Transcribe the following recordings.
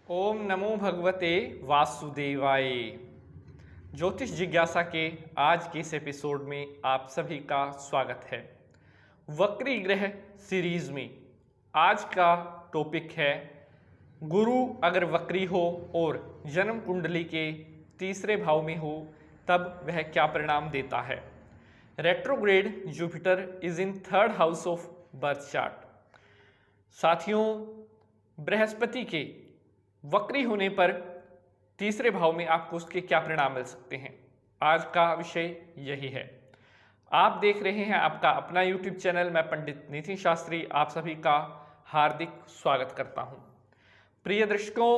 ओम नमो भगवते वासुदेवाय। ज्योतिष जिज्ञासा के आज के इस एपिसोड में आप सभी का स्वागत है। वक्री ग्रह सीरीज में आज का टॉपिक है गुरु अगर वक्री हो और जन्म कुंडली के तीसरे भाव में हो तब वह क्या परिणाम देता है। Retrograde Jupiter is in third house of birth chart. साथियों, बृहस्पति के वक्री होने पर तीसरे भाव में आपको उसके क्या परिणाम मिल सकते हैं, आज का विषय यही है। आप देख रहे हैं आपका अपना YouTube चैनल। मैं पंडित नितिन शास्त्री आप सभी का हार्दिक स्वागत करता हूं। प्रिय दर्शकों,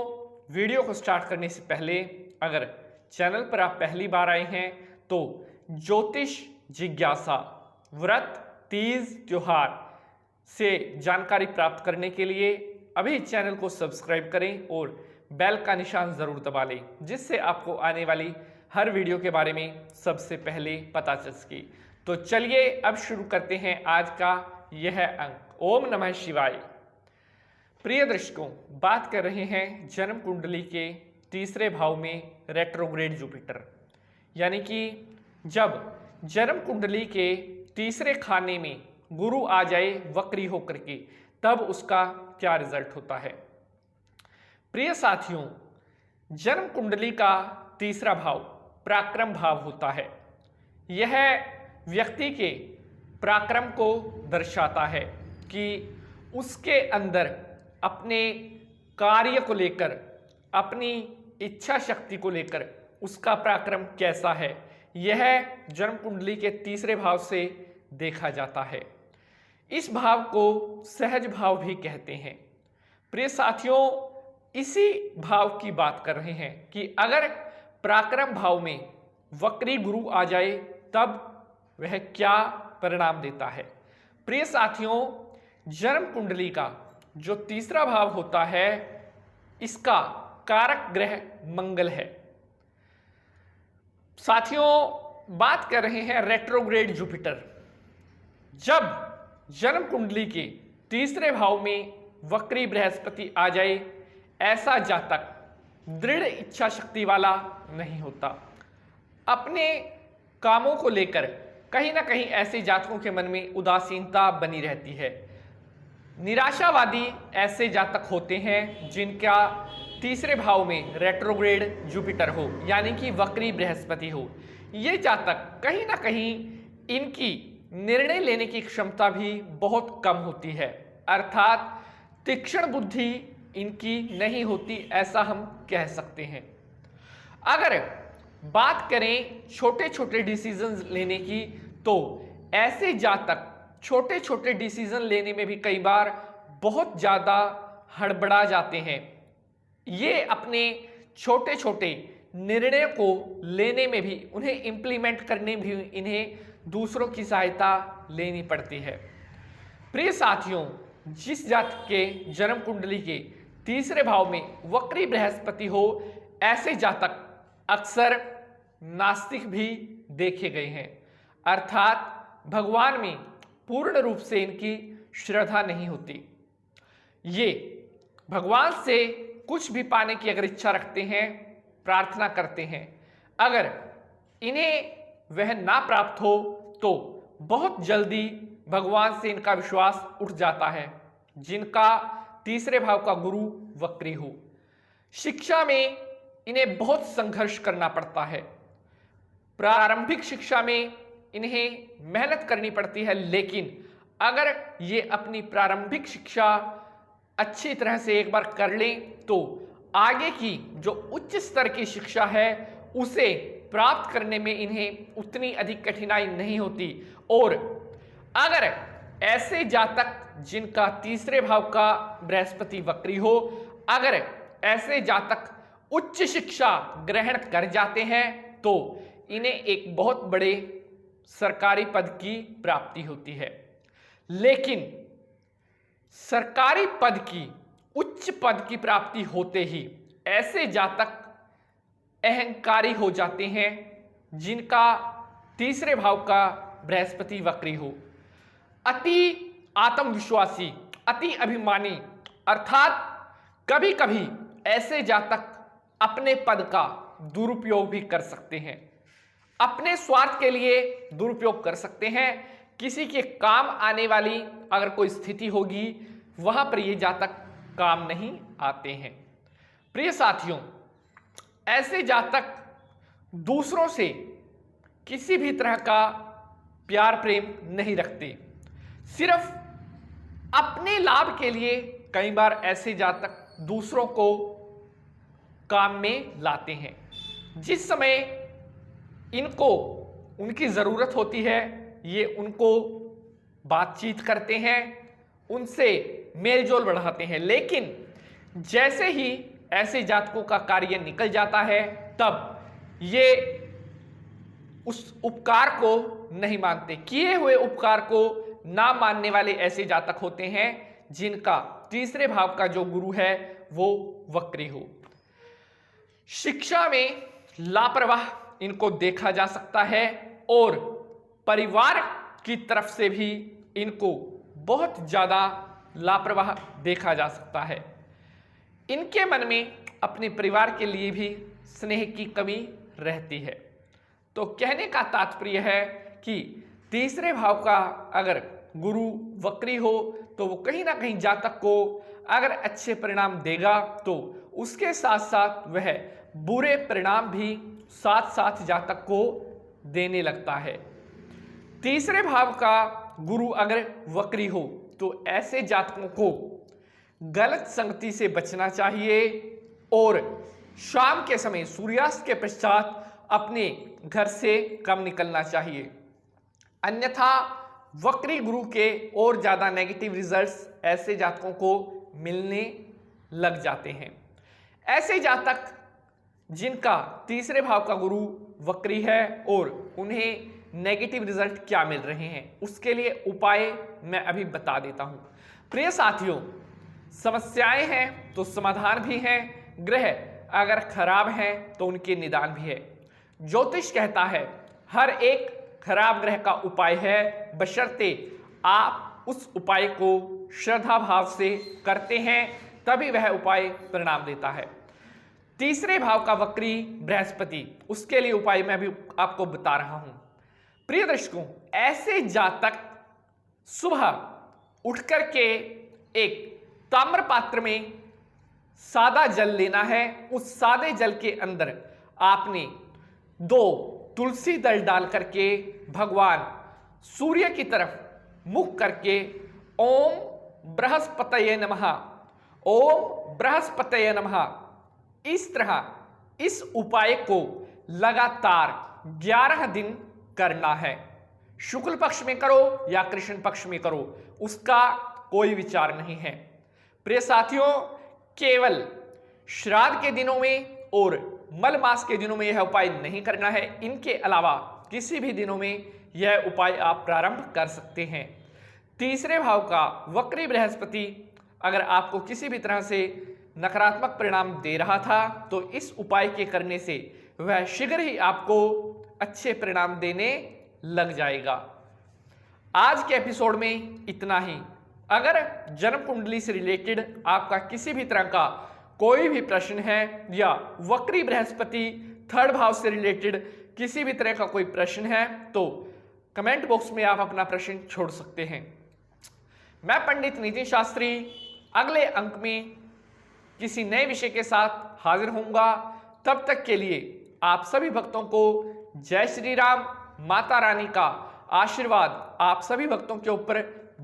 वीडियो को स्टार्ट करने से पहले अगर चैनल पर आप पहली बार आए हैं तो ज्योतिष जिज्ञासा व्रत तीज त्योहार से जानकारी प्राप्त करने के लिए अभी चैनल को सब्सक्राइब करें और बेल का निशान जरूर दबा लें, जिससे आपको आने वाली हर वीडियो के बारे में सबसे पहले पता चल सके। तो चलिए अब शुरू करते हैं आज का यह अंक। ओम नमः शिवाय। प्रिय दर्शकों, बात कर रहे हैं जन्म कुंडली के तीसरे भाव में रेट्रोग्रेड जुपिटर, यानी कि जब जन्म कुंडली के तीसरे खाने में गुरु आ जाए वक्री होकर के, तब उसका क्या रिजल्ट होता है। प्रिय साथियों, जन्म कुंडली का तीसरा भाव पराक्रम भाव होता है। यह व्यक्ति के पराक्रम को दर्शाता है कि उसके अंदर अपने कार्य को लेकर, अपनी इच्छा शक्ति को लेकर उसका पराक्रम कैसा है, यह जन्म कुंडली के तीसरे भाव से देखा जाता है। इस भाव को सहज भाव भी कहते हैं। प्रिय साथियों, इसी भाव की बात कर रहे हैं कि अगर पराक्रम भाव में वक्री गुरु आ जाए तब वह क्या परिणाम देता है। प्रिय साथियों, जन्म कुंडली का जो तीसरा भाव होता है, इसका कारक ग्रह मंगल है। साथियों, बात कर रहे हैं रेट्रोग्रेड जुपिटर। जब जन्म कुंडली के तीसरे भाव में वक्री बृहस्पति आ जाए, ऐसा जातक दृढ़ इच्छा शक्ति वाला नहीं होता। अपने कामों को लेकर कहीं ना कहीं ऐसे जातकों के मन में उदासीनता बनी रहती है। निराशावादी ऐसे जातक होते हैं जिनका तीसरे भाव में रेट्रोग्रेड जुपिटर हो, यानी कि वक्री बृहस्पति हो। ये जातक कहीं ना कहीं इनकी निर्णय लेने की क्षमता भी बहुत कम होती है, अर्थात तीक्ष्ण बुद्धि इनकी नहीं होती, ऐसा हम कह सकते हैं। अगर बात करें छोटे छोटे डिसीजन लेने की, तो ऐसे जातक छोटे छोटे डिसीजन लेने में भी कई बार बहुत ज़्यादा हड़बड़ा जाते हैं। ये अपने छोटे छोटे निर्णय को लेने में भी, उन्हें इम्प्लीमेंट करने भी इन्हें दूसरों की सहायता लेनी पड़ती है। प्रिय साथियों, जिस जातक के जन्म कुंडली के तीसरे भाव में वक्री बृहस्पति हो, ऐसे जातक अक्सर नास्तिक भी देखे गए हैं, अर्थात भगवान में पूर्ण रूप से इनकी श्रद्धा नहीं होती। ये भगवान से कुछ भी पाने की अगर इच्छा रखते हैं, प्रार्थना करते हैं, अगर इन्हें वह ना प्राप्त हो तो बहुत जल्दी भगवान से इनका विश्वास उठ जाता है, जिनका तीसरे भाव का गुरु वक्री हो। शिक्षा में इन्हें बहुत संघर्ष करना पड़ता है। प्रारंभिक शिक्षा में इन्हें मेहनत करनी पड़ती है, लेकिन अगर ये अपनी प्रारंभिक शिक्षा अच्छी तरह से एक बार कर लें तो आगे की जो उच्च स्तर की शिक्षा है उसे प्राप्त करने में इन्हें उतनी अधिक कठिनाई नहीं होती। और अगर ऐसे जातक जिनका तीसरे भाव का बृहस्पति वक्री हो, अगर ऐसे जातक उच्च शिक्षा ग्रहण कर जाते हैं तो इन्हें एक बहुत बड़े सरकारी पद की प्राप्ति होती है। लेकिन सरकारी पद की, उच्च पद की प्राप्ति होते ही ऐसे जातक अहंकारी हो जाते हैं जिनका तीसरे भाव का बृहस्पति वक्री हो। अति आत्मविश्वासी, अति अभिमानी, अर्थात कभी कभी ऐसे जातक अपने पद का दुरुपयोग भी कर सकते हैं, अपने स्वार्थ के लिए दुरुपयोग कर सकते हैं। किसी के काम आने वाली अगर कोई स्थिति होगी वहां पर ये जातक काम नहीं आते हैं। प्रिय साथियों, ऐसे जातक दूसरों से किसी भी तरह का प्यार प्रेम नहीं रखते, सिर्फ अपने लाभ के लिए कई बार ऐसे जातक दूसरों को काम में लाते हैं। जिस समय इनको उनकी ज़रूरत होती है ये उनको बातचीत करते हैं, उनसे मेलजोल बढ़ाते हैं, लेकिन जैसे ही ऐसे जातकों का कार्य निकल जाता है तब ये उस उपकार को नहीं मानते। किए हुए उपकार को ना मानने वाले ऐसे जातक होते हैं जिनका तीसरे भाव का जो गुरु है वो वक्री हो। शिक्षा में लापरवाह इनको देखा जा सकता है और परिवार की तरफ से भी इनको बहुत ज़्यादा लापरवाह देखा जा सकता है। इनके मन में अपने परिवार के लिए भी स्नेह की कमी रहती है। तो कहने का तात्पर्य है कि तीसरे भाव का अगर गुरु वक्री हो तो वो कहीं ना कहीं जातक को अगर अच्छे परिणाम देगा तो उसके साथ साथ वह बुरे परिणाम भी साथ साथ जातक को देने लगता है। तीसरे भाव का गुरु अगर वक्री हो तो ऐसे जातकों को गलत संगति से बचना चाहिए और शाम के समय सूर्यास्त के पश्चात अपने घर से कम निकलना चाहिए, अन्यथा वक्री गुरु के और ज़्यादा नेगेटिव रिजल्ट्स ऐसे जातकों को मिलने लग जाते हैं। ऐसे जातक जिनका तीसरे भाव का गुरु वक्री है और उन्हें नेगेटिव रिजल्ट क्या मिल रहे हैं उसके लिए उपाय मैं अभी बता देता हूं। प्रिय साथियों, समस्याएं हैं तो समाधान भी हैं, ग्रह अगर खराब हैं तो उनके निदान भी है। ज्योतिष कहता है हर एक खराब ग्रह का उपाय है, बशर्ते आप उस उपाय को श्रद्धा भाव से करते हैं तभी वह उपाय परिणाम देता है। तीसरे भाव का वक्री बृहस्पति, उसके लिए उपाय मैं भी आपको बता रहा हूं। प्रिय दर्शकों, ऐसे जातक सुबह उठ करके एक ताम्र पात्र में सादा जल लेना है। उस सादे जल के अंदर आपने 2 तुलसी दल डाल करके भगवान सूर्य की तरफ मुख करके ओम बृहस्पतये नमः, ओम बृहस्पतये नमः, इस तरह इस उपाय को लगातार 11 दिन करना है। शुक्ल पक्ष में करो या कृष्ण पक्ष में करो, उसका कोई विचार नहीं है। प्रिय साथियों, केवल श्राद्ध के दिनों में और मल मास के दिनों में यह उपाय नहीं करना है। इनके अलावा किसी भी दिनों में यह उपाय आप प्रारंभ कर सकते हैं। तीसरे भाव का वक्री बृहस्पति अगर आपको किसी भी तरह से नकारात्मक परिणाम दे रहा था तो इस उपाय के करने से वह शीघ्र ही आपको अच्छे परिणाम देने लग जाएगा। आज के एपिसोड में इतना ही। अगर जन्म कुंडली से रिलेटेड आपका किसी भी तरह का कोई भी प्रश्न है या वक्री बृहस्पति थर्ड भाव से रिलेटेड किसी भी तरह का कोई प्रश्न है तो कमेंट बॉक्स में आप अपना प्रश्न छोड़ सकते हैं। मैं पंडित नितिन शास्त्री अगले अंक में किसी नए विषय के साथ हाजिर होऊंगा। तब तक के लिए आप सभी भक्तों को जय श्री राम। माता रानी का आशीर्वाद आप सभी भक्तों के ऊपर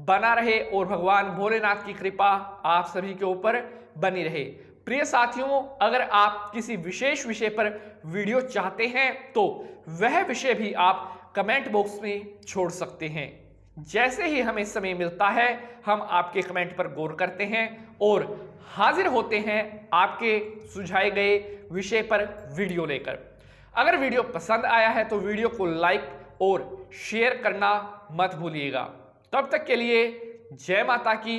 बना रहे और भगवान भोलेनाथ की कृपा आप सभी के ऊपर बनी रहे। प्रिय साथियों, अगर आप किसी विशेष विषय पर वीडियो चाहते हैं तो वह विषय भी आप कमेंट बॉक्स में छोड़ सकते हैं। जैसे ही हमें समय मिलता है हम आपके कमेंट पर गौर करते हैं और हाजिर होते हैं आपके सुझाए गए विषय पर वीडियो लेकर। अगर वीडियो पसंद आया है तो वीडियो को लाइक और शेयर करना मत भूलिएगा। तब तक के लिए जय माता की।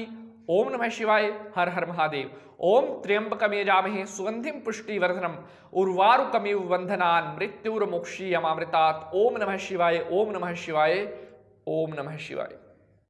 ओम नमः शिवाय। हर हर महादेव। ओम त्र्यंबकम यजामहे सुगंधिम पुष्टिवर्धनम उर्वारुकमिव बंधनान् मृत्युर्मोक्षीयमामृतात्। ओम नमः शिवाय। ओम नमः शिवाय। ओम नमः शिवाय।